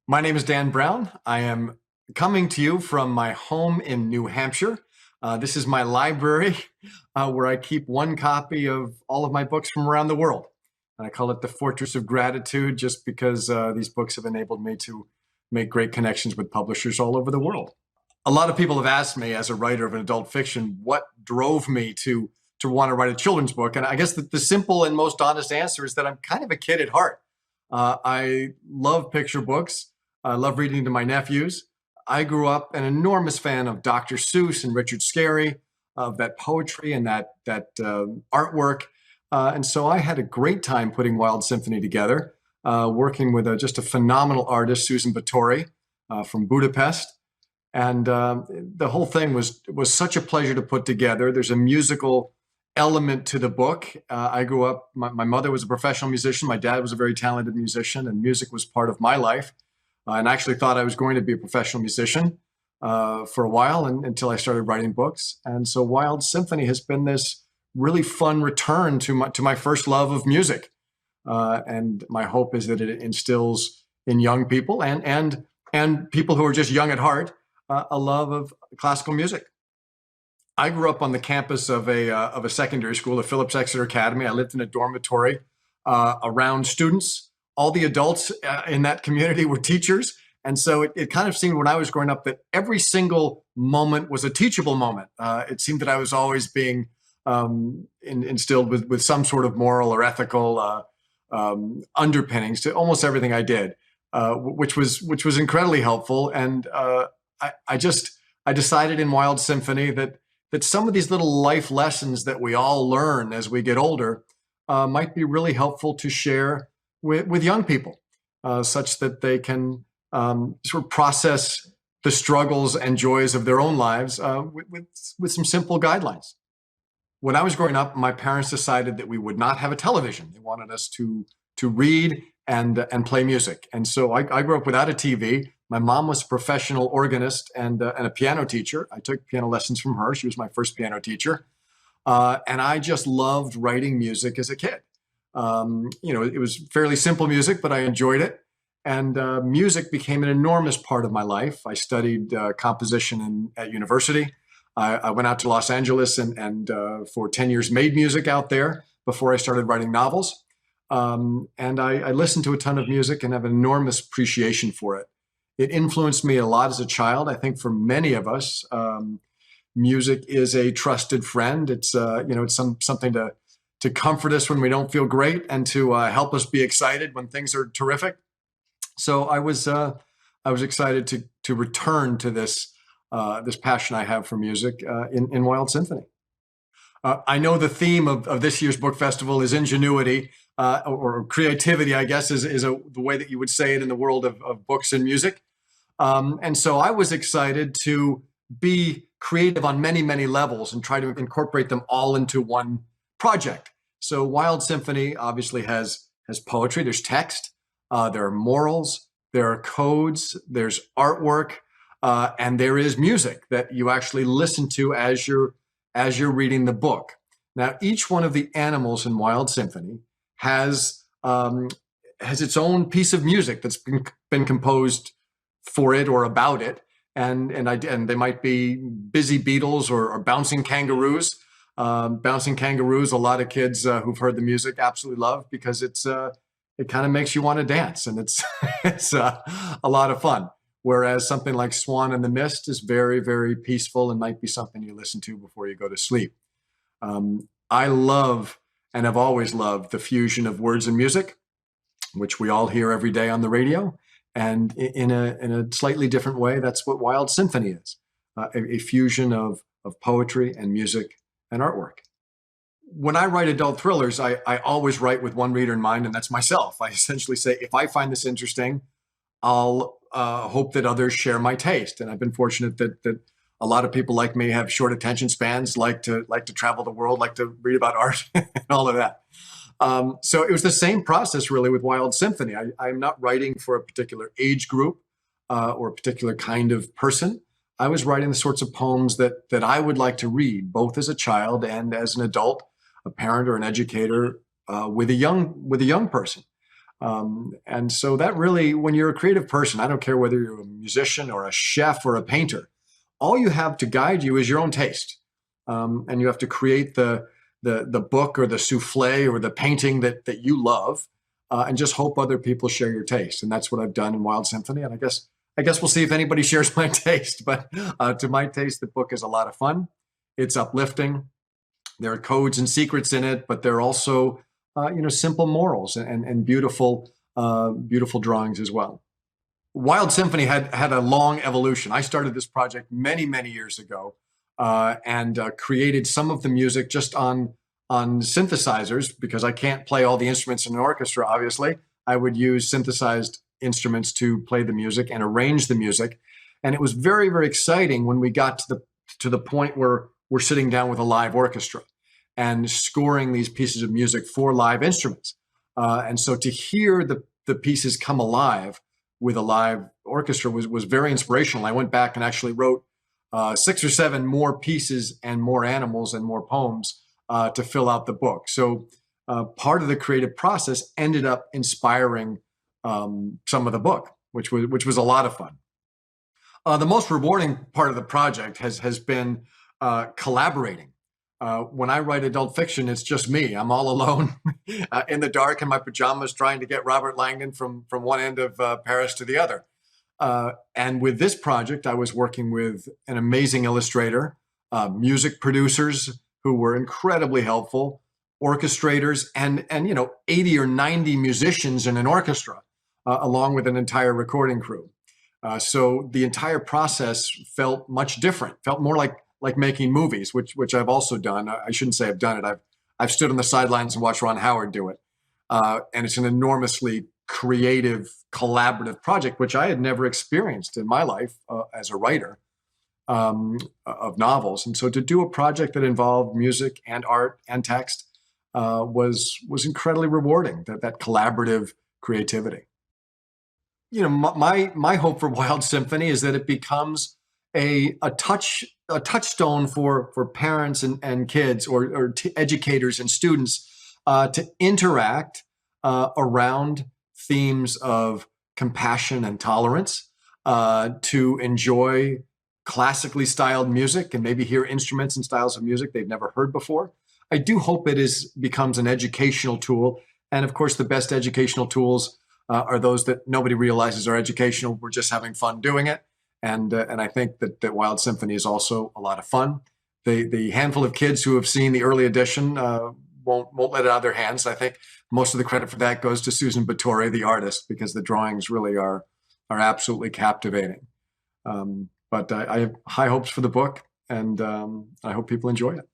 My name is Dan Brown. I am coming to you from my home in New Hampshire. This is my library where I keep one copy of all of my books from around the world. And I call it the Fortress of Gratitude just because these books have enabled me to make great connections with publishers all over the world. A lot of people have asked me as a writer of an adult fiction, what drove me to want to write a children's book? And I guess the simple and most honest answer is that I'm kind of a kid at heart. I love picture books. I love reading to my nephews. I grew up an enormous fan of Dr. Seuss and Richard Scarry, of that poetry and that artwork. And so I had a great time putting Wild Symphony together, working with just a phenomenal artist, Susan Batory from Budapest. And the whole thing was such a pleasure to put together. There's a musical element to the book. I grew up, my mother was a professional musician. My dad was a very talented musician, and music was part of my life. And I actually thought I was going to be a professional musician for a while until I started writing books. And so Wild Symphony has been this really fun return to my first love of music. And my hope is that it instills in young people and people who are just young at heart a love of classical music. I grew up on the campus of a secondary school, the Phillips Exeter Academy. I lived in a dormitory around students. All the adults in that community were teachers. And so it kind of seemed when I was growing up that every single moment was a teachable moment. It seemed that I was always being instilled with some sort of moral or ethical underpinnings to almost everything I did, which was incredibly helpful. And I decided in Wild Symphony that some of these little life lessons that we all learn as we get older might be really helpful to share with young people, such that they can sort of process the struggles and joys of their own lives with some simple guidelines. When I was growing up, my parents decided that we would not have a television. They wanted us to read and play music. And so I grew up without a TV. My mom was a professional organist and a piano teacher. I took piano lessons from her. She was my first piano teacher. And I just loved writing music as a kid. It was fairly simple music, but I enjoyed it. And music became an enormous part of my life. I studied composition at university. I went out to Los Angeles and for 10 years made music out there before I started writing novels. And I listened to a ton of music and have an enormous appreciation for it. It influenced me a lot as a child. I think for many of us, music is a trusted friend. It's something to comfort us when we don't feel great and to help us be excited when things are terrific. So I was excited to return to this passion I have for music in Wild Symphony. I know the theme of this year's book festival is ingenuity or creativity, I guess, is the way that you would say it in the world of books and music. And so I was excited to be creative on many, many levels and try to incorporate them all into one project. So Wild Symphony obviously has poetry, there's text, there are morals, there are codes, there's artwork, and there is music that you actually listen to as you're reading the book. Now, each one of the animals in Wild Symphony has its own piece of music that's been composed for it or about it, and they might be busy beetles or bouncing kangaroos. Bouncing kangaroos, a lot of kids who've heard the music absolutely love because it kind of makes you want to dance, and it's a lot of fun. Whereas something like Swan in the Mist is very, very peaceful and might be something you listen to before you go to sleep. I love and have always loved the fusion of words and music, which we all hear every day on the radio. And in a slightly different way, that's what Wild Symphony is, a fusion of poetry and music and artwork. When I write adult thrillers, I always write with one reader in mind, and that's myself. I essentially say, if I find this interesting, I'll hope that others share my taste. And I've been fortunate that a lot of people like me have short attention spans, like to travel the world, like to read about art and all of that. So it was the same process really with Wild Symphony. I'm not writing for a particular age group or a particular kind of person. I was writing the sorts of poems that I would like to read, both as a child and as an adult, a parent or an educator with a young person. And so that really, when you're a creative person, I don't care whether you're a musician or a chef or a painter, all you have to guide you is your own taste. And you have to create the book or the souffle or the painting that you love, and just hope other people share your taste. And that's what I've done in Wild Symphony. And I guess we'll see if anybody shares my taste. But to my taste, the book is a lot of fun. It's uplifting. There are codes and secrets in it, but there are also simple morals and beautiful beautiful drawings as well. Wild Symphony had a long evolution. I started this project many years ago, and created some of the music just on synthesizers, because I can't play all the instruments in an orchestra. Obviously, I would use synthesized instruments to play the music and arrange the music. And it was very exciting when we got to the point where we're sitting down with a live orchestra and scoring these pieces of music for live instruments. And so to hear the pieces come alive with a live orchestra was very inspirational. I went back and actually wrote 6 or 7 more pieces and more animals and more poems to fill out the book. So part of the creative process ended up inspiring some of the book, which was a lot of fun. The most rewarding part of the project has been collaborating. When I write adult fiction, it's just me. I'm all alone in the dark in my pajamas trying to get Robert Langdon from one end of Paris to the other. And with this project, I was working with an amazing illustrator, music producers who were incredibly helpful, orchestrators, and 80 or 90 musicians in an orchestra, along with an entire recording crew. So the entire process felt much different, felt more like making movies, which I've also done. I shouldn't say I've done it. I've stood on the sidelines and watched Ron Howard do it. And it's an enormously creative, collaborative project, which I had never experienced in my life as a writer of novels. And so to do a project that involved music and art and text was incredibly rewarding, that collaborative creativity. My hope for Wild Symphony is that it becomes a touchstone for parents and kids or educators and students to interact around themes of compassion and tolerance, to enjoy classically styled music and maybe hear instruments and styles of music they've never heard before. I do hope it becomes an educational tool. And of course, the best educational tools are those that nobody realizes are educational. We're just having fun doing it. And I think that Wild Symphony is also a lot of fun. The handful of kids who have seen the early edition won't let it out of their hands. I think most of the credit for that goes to Susan Battore, the artist, because the drawings really are absolutely captivating. But I have high hopes for the book, and I hope people enjoy it.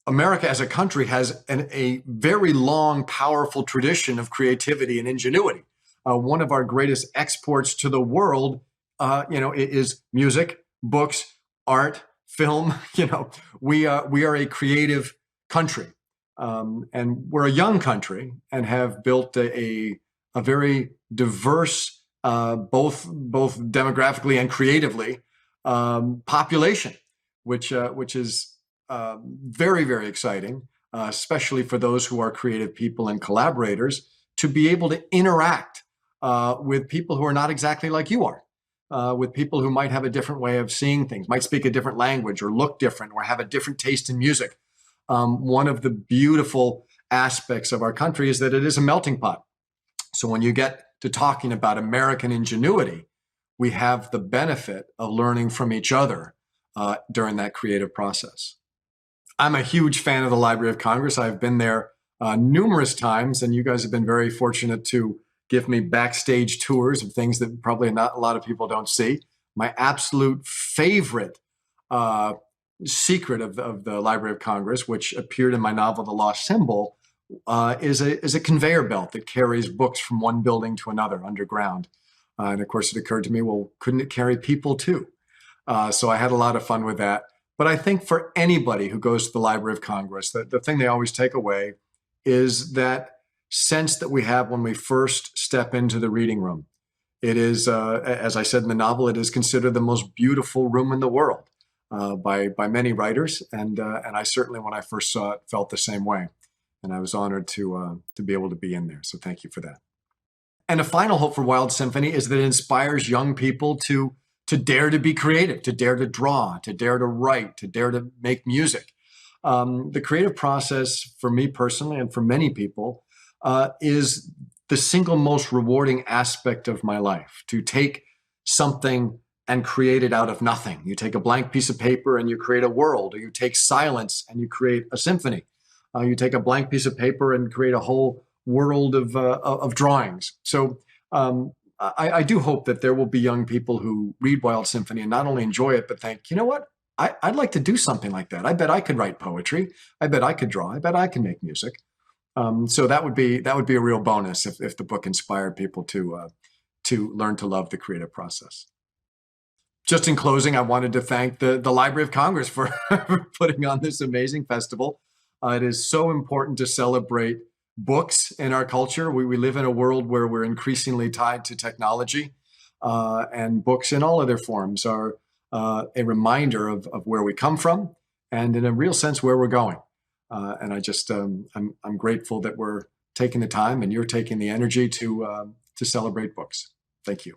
America as a country has a very long, powerful tradition of creativity and ingenuity. One of our greatest exports to the world is music, books, art, film. We are a creative country, and we're a young country and have built a very diverse, both demographically and creatively, population, which is very exciting, especially for those who are creative people and collaborators, to be able to interact with people who are not exactly like you are. With people who might have a different way of seeing things, might speak a different language or look different or have a different taste in music. One of the beautiful aspects of our country is that it is a melting pot. So when you get to talking about American ingenuity, we have the benefit of learning from each other during that creative process. I'm a huge fan of the Library of Congress. I've been there numerous times, and you guys have been very fortunate to give me backstage tours of things that probably not a lot of people don't see. My absolute favorite secret of the Library of Congress, which appeared in my novel, The Lost Symbol, is a conveyor belt that carries books from one building to another underground. And of course, it occurred to me, well, couldn't it carry people too? So I had a lot of fun with that. But I think for anybody who goes to the Library of Congress, the thing they always take away is that sense that we have when we first step into the reading room. It is, as I said in the novel, it is considered the most beautiful room in the world by many writers. And I certainly, when I first saw it, felt the same way. And I was honored to be able to be in there. So thank you for that. And a final hope for Wild Symphony is that it inspires young people to dare to be creative, to dare to draw, to dare to write, to dare to make music. The creative process for me personally and for many people is the single most rewarding aspect of my life. To take something and create it out of nothing. You take a blank piece of paper and you create a world, or you take silence and you create a symphony. You take a blank piece of paper and create a whole world of drawings. So I do hope that there will be young people who read Wild Symphony and not only enjoy it, but think, you know what? I'd like to do something like that. I bet I could write poetry. I bet I could draw. I bet I can make music. So that would be a real bonus if the book inspired people to learn to love the creative process. Just in closing, I wanted to thank the Library of Congress for putting on this amazing festival. It is so important to celebrate books in our culture. We live in a world where we're increasingly tied to technology, and books in all of their forms are a reminder of where we come from and, in a real sense, where we're going. And I just I'm grateful that we're taking the time and you're taking the energy to celebrate books. Thank you.